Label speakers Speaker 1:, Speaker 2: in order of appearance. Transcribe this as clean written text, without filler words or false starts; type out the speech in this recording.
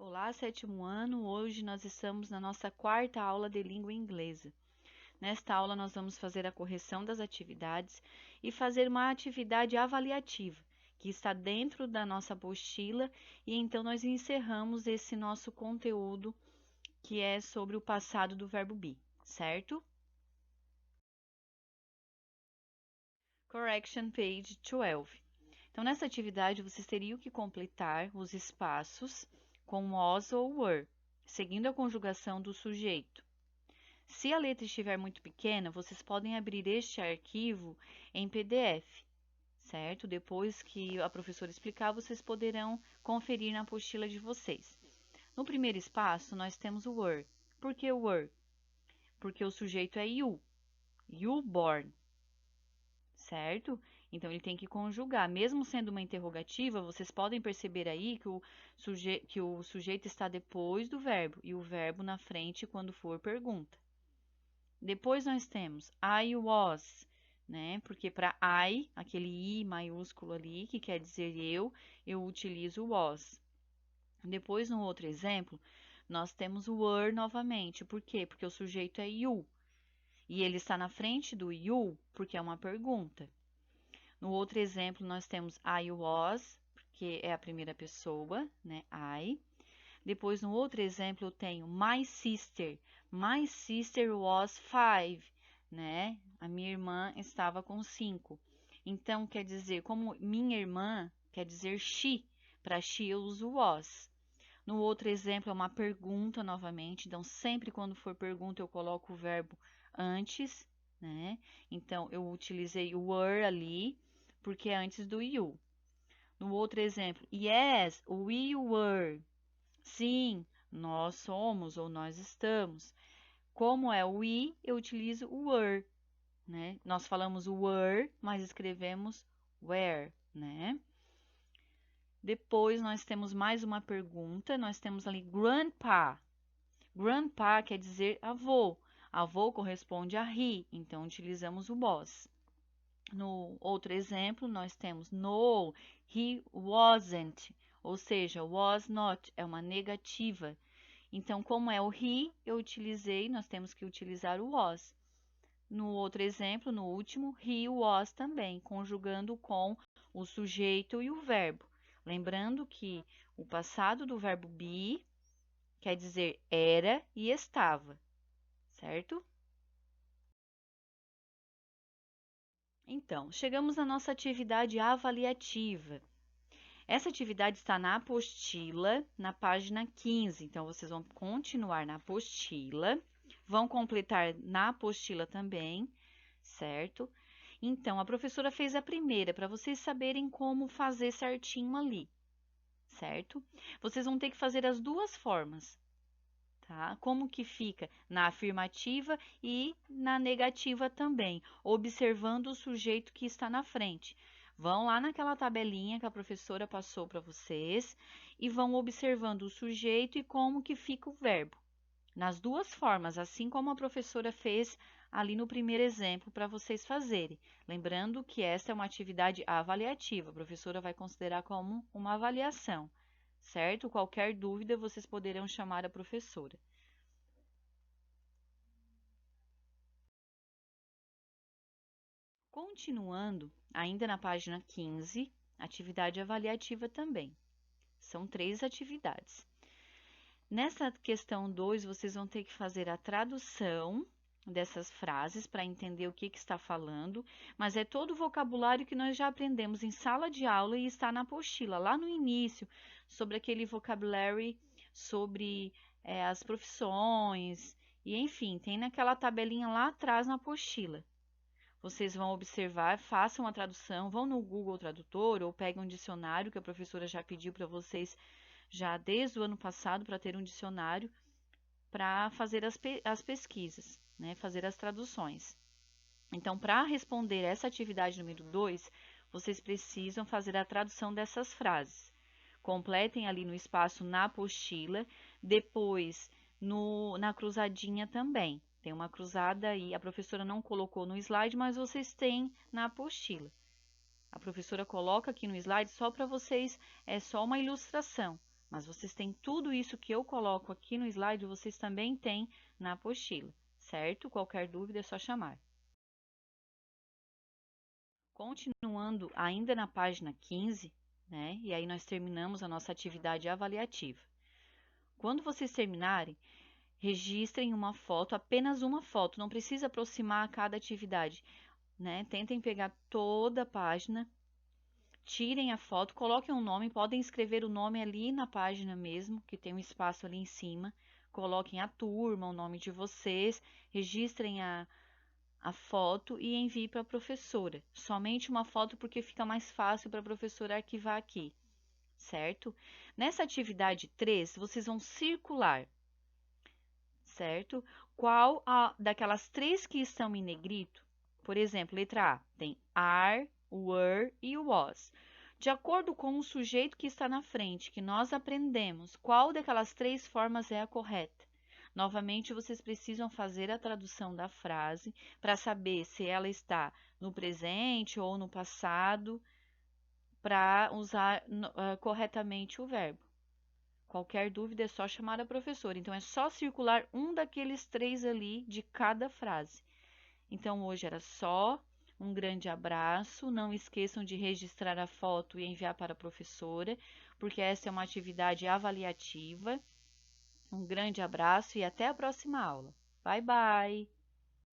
Speaker 1: Olá, sétimo ano. Hoje nós estamos na nossa quarta aula de língua inglesa. Nesta aula nós vamos fazer a correção das atividades e fazer uma atividade avaliativa, que está dentro da nossa apostila, e então nós encerramos esse nosso conteúdo que é sobre o passado do verbo be, certo? Correction page 12. Então, nessa atividade, vocês teriam que completar os espaços com was ou were, seguindo a conjugação do sujeito. Se a letra estiver muito pequena, vocês podem abrir este arquivo em PDF, certo? Depois que a professora explicar, vocês poderão conferir na apostila de vocês. No primeiro espaço, nós temos o were. Por que o were? Porque o sujeito é you. You born. Certo? Então, ele tem que conjugar. Mesmo sendo uma interrogativa, vocês podem perceber aí que o sujeito está depois do verbo e o verbo na frente quando for pergunta. Depois nós temos I was, né? Porque para I, aquele I maiúsculo ali, que quer dizer eu utilizo was. Depois, no outro exemplo, nós temos o were novamente. Por quê? Porque o sujeito é you. E ele está na frente do you porque é uma pergunta. No outro exemplo, nós temos I was, porque é a primeira pessoa, né? I. Depois, no outro exemplo, eu tenho my sister. My sister was 5, né? A minha irmã estava com 5. Então, quer dizer, como minha irmã, quer dizer she. Para she eu uso was. No outro exemplo, é uma pergunta novamente. Então, sempre quando for pergunta, eu coloco o verbo antes, né? Então, eu utilizei o were ali, porque é antes do you. No outro exemplo, yes, we were. Sim, nós somos ou nós estamos. Como é o we, eu utilizo o were, né? Nós falamos were, mas escrevemos were, né? Depois nós temos mais uma pergunta, nós temos ali grandpa. Grandpa quer dizer avô. Avô corresponde a he, então utilizamos o was. No outro exemplo, nós temos no, he wasn't, ou seja, was not é uma negativa. Então, como é o he, nós temos que utilizar o was. No outro exemplo, no último, he was também, conjugando com o sujeito e o verbo. Lembrando que o passado do verbo be quer dizer era e estava, certo? Então, chegamos à nossa atividade avaliativa. Essa atividade está na apostila, na página 15. Então, vocês vão continuar na apostila, vão completar na apostila também, certo? Então, a professora fez a primeira, para vocês saberem como fazer certinho ali, certo? Vocês vão ter que fazer as duas formas, tá? Como que fica na afirmativa e na negativa também, observando o sujeito que está na frente. Vão lá naquela tabelinha que a professora passou para vocês e vão observando o sujeito e como que fica o verbo. Nas duas formas, assim como a professora fez ali no primeiro exemplo para vocês fazerem. Lembrando que esta é uma atividade avaliativa, a professora vai considerar como uma avaliação, certo? Qualquer dúvida, vocês poderão chamar a professora. Continuando, ainda na página 15, atividade avaliativa também. São 3 atividades. Nessa questão 2, vocês vão ter que fazer a tradução dessas frases para entender o que está falando, mas é todo o vocabulário que nós já aprendemos em sala de aula e está na apostila, lá no início, sobre aquele vocabulary, sobre as profissões, e enfim, tem naquela tabelinha lá atrás na apostila. Vocês vão observar, façam a tradução, vão no Google Tradutor ou peguem um dicionário que a professora já pediu para vocês já desde o ano passado para ter um dicionário para fazer as pesquisas, né, fazer as traduções. Então, para responder essa atividade número 2, vocês precisam fazer a tradução dessas frases. Completem ali no espaço na apostila, depois na cruzadinha também. Tem uma cruzada aí, a professora não colocou no slide, mas vocês têm na apostila. A professora coloca aqui no slide só para vocês, é só uma ilustração, Mas vocês têm tudo isso que eu coloco aqui no slide, vocês também têm na apostila, certo? Qualquer dúvida é só chamar. Continuando ainda na página 15, né? E aí nós terminamos a nossa atividade avaliativa. Quando vocês terminarem, registrem uma foto, apenas uma foto, não precisa aproximar a cada atividade, né? Tentem pegar toda a página, tirem a foto, coloquem um nome, podem escrever o nome ali na página mesmo, que tem um espaço ali em cima. Coloquem a turma, o nome de vocês, registrem a foto e envie para a professora. Somente uma foto porque fica mais fácil para a professora arquivar aqui, certo? Nessa atividade 3, vocês vão circular, certo? Qual daquelas três que estão em negrito? Por exemplo, letra A tem are, were e was. De acordo com o sujeito que está na frente, que nós aprendemos, qual daquelas três formas é a correta? Novamente, vocês precisam fazer a tradução da frase para saber se ela está no presente ou no passado, para usar corretamente o verbo. Qualquer dúvida é só chamar a professora. Então, é só circular um daqueles três ali de cada frase. Então, hoje era só. Um grande abraço. Não esqueçam de registrar a foto e enviar para a professora, porque essa é uma atividade avaliativa. Um grande abraço e até a próxima aula. Bye, bye!